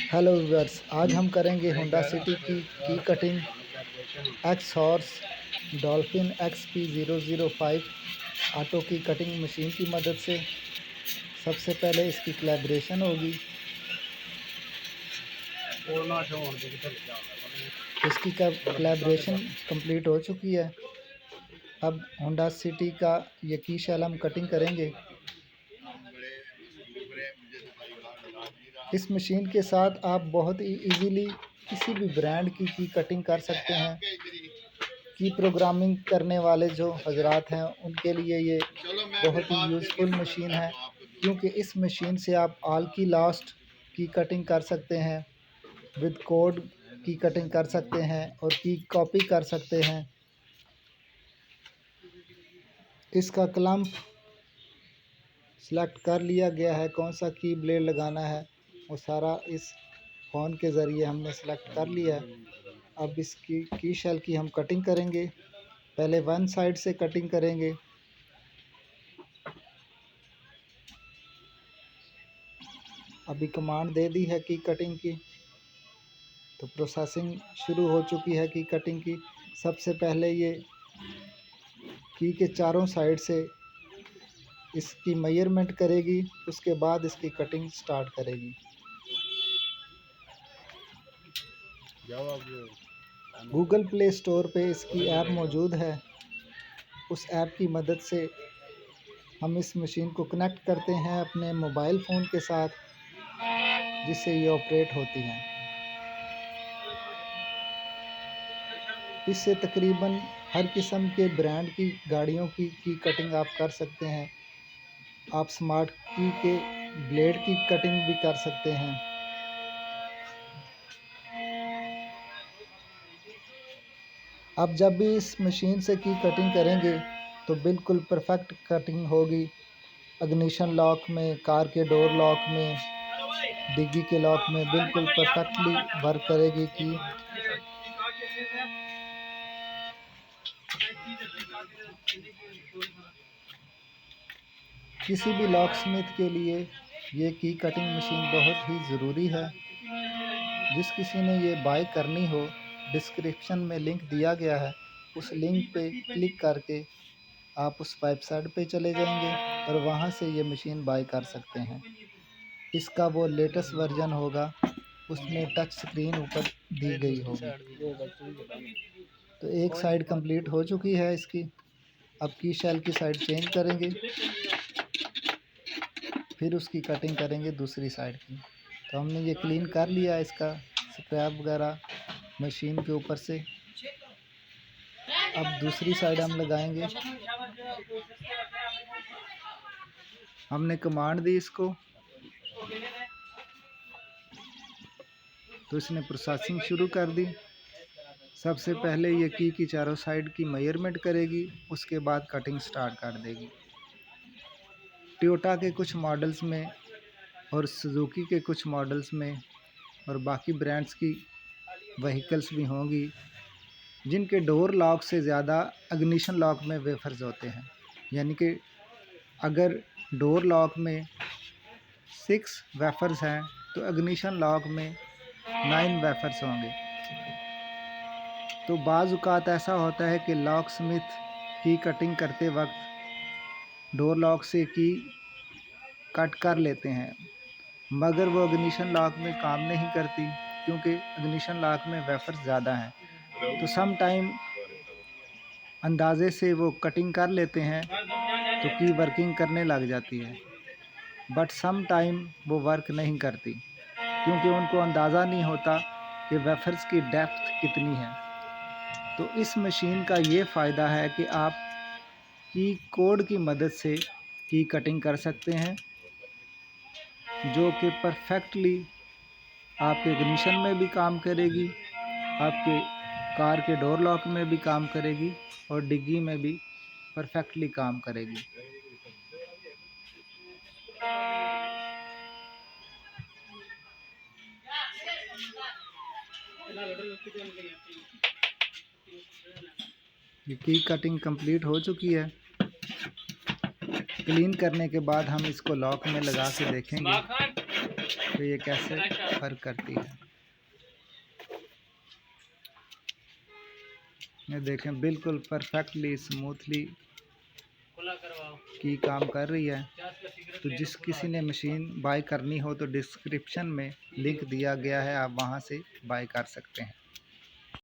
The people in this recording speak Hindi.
हेलो व्यूअर्स, आज हम करेंगे होंडा सिटी की cutting x horse dolphin XP005 auto की कटिंग मशीन की मदद से। सबसे पहले इसकी कैलिब्रेशन होगी। इसकी कैलिब्रेशन कंप्लीट हो चुकी है। अब होंडा सिटी का ये की शेल हम कटिंग करेंगे। इस मशीन के साथ आप बहुत ही इजीली किसी भी ब्रांड की कटिंग कर सकते हैं। की प्रोग्रामिंग करने वाले जो हजरात हैं उनके लिए ये बहुत ही यूज़फुल मशीन है, क्योंकि इस मशीन से आप ऑल की लास्ट की कटिंग कर सकते हैं, विद कोड की कटिंग कर सकते हैं और की कॉपी कर सकते हैं। इसका क्लम्प सेलेक्ट कर लिया गया है, कौन सा की ब्लेड लगाना है वो सारा इस फ़ोन के ज़रिए हमने सेलेक्ट कर लिया है। अब इसकी की शेल की हम कटिंग करेंगे। पहले वन साइड से कटिंग करेंगे। अभी कमांड दे दी है की कटिंग की, तो प्रोसेसिंग शुरू हो चुकी है की कटिंग की। सबसे पहले ये की के चारों साइड से इसकी मेजरमेंट करेगी, उसके बाद इसकी कटिंग स्टार्ट करेगी। गूगल प्ले स्टोर पे इसकी ऐप मौजूद है। उस ऐप की मदद से हम इस मशीन को कनेक्ट करते हैं अपने मोबाइल फ़ोन के साथ, जिससे ये ऑपरेट होती हैं। इससे तकरीबन हर किस्म के ब्रांड की गाड़ियों की कटिंग आप कर सकते हैं। आप स्मार्ट की के ब्लेड की कटिंग भी कर सकते हैं। आप जब भी इस मशीन से की कटिंग करेंगे तो बिल्कुल परफेक्ट कटिंग होगी। इग्निशन लॉक में, कार के डोर लॉक में, डिग्गी के लॉक में बिल्कुल परफेक्टली वर्क करेगी की। किसी भी लॉक स्मिथ के लिए ये की कटिंग मशीन बहुत ही ज़रूरी है। जिस किसी ने ये बाय करनी हो, डिस्क्रिप्शन में लिंक दिया गया है, उस लिंक पे क्लिक करके आप उस वेबसाइट पे चले जाएंगे और वहाँ से ये मशीन बाय कर सकते हैं। इसका वो लेटेस्ट वर्जन होगा, उसमें टच स्क्रीन ऊपर दी गई होगी। तो एक साइड कंप्लीट हो चुकी है इसकी। अब की शेल की साइड चेंज करेंगे, फिर उसकी कटिंग करेंगे दूसरी साइड की। तो हमने ये क्लीन कर लिया इसका स्क्रैप वगैरह मशीन के ऊपर से। अब दूसरी साइड हम लगाएंगे। हमने कमांड दी इसको, तो इसने प्रोसेसिंग शुरू कर दी। सबसे पहले ये की चारों साइड की मेजरमेंट करेगी, उसके बाद कटिंग स्टार्ट कर देगी। टोयोटा के कुछ मॉडल्स में और सुजुकी के कुछ मॉडल्स में और बाकी ब्रांड्स की व्हीकल्स भी होंगी जिनके डोर लॉक से ज़्यादा इग्निशन लॉक में वेफर्स होते हैं। यानी कि अगर डोर लॉक में 6 वेफर्स हैं तो इग्निशन लॉक में 9 वेफर्स होंगे। तो बाज़ औक़ात ऐसा होता है कि लॉक स्मिथ की कटिंग करते वक्त डोर लॉक से की कट कर लेते हैं, मगर वो इग्निशन लॉक में काम नहीं करती, क्योंकि इग्निशन लॉक में वेफर्स ज़्यादा हैं। तो सम टाइम अंदाज़े से वो कटिंग कर लेते हैं तो की वर्किंग करने लग जाती है, बट सम टाइम वो वर्क नहीं करती, क्योंकि उनको अंदाज़ा नहीं होता कि वेफर्स की डेप्थ कितनी है। तो इस मशीन का ये फ़ायदा है कि आप की कोड की मदद से की कटिंग कर सकते हैं, जो कि परफेक्टली आपके इग्निशन में भी काम करेगी, आपके कार के डोर लॉक में भी काम करेगी और डिग्गी में भी परफेक्टली काम करेगी। ये की कटिंग कंप्लीट हो चुकी है। क्लीन करने के बाद हम इसको लॉक में लगा के देखेंगे। तो ये कैसे वर्क करती है। ये देखें बिल्कुल परफेक्टली स्मूथली की काम कर रही है। तो जिस किसी ने मशीन बाय करनी हो तो डिस्क्रिप्शन में लिंक दिया गया है, आप वहां से बाय कर सकते हैं।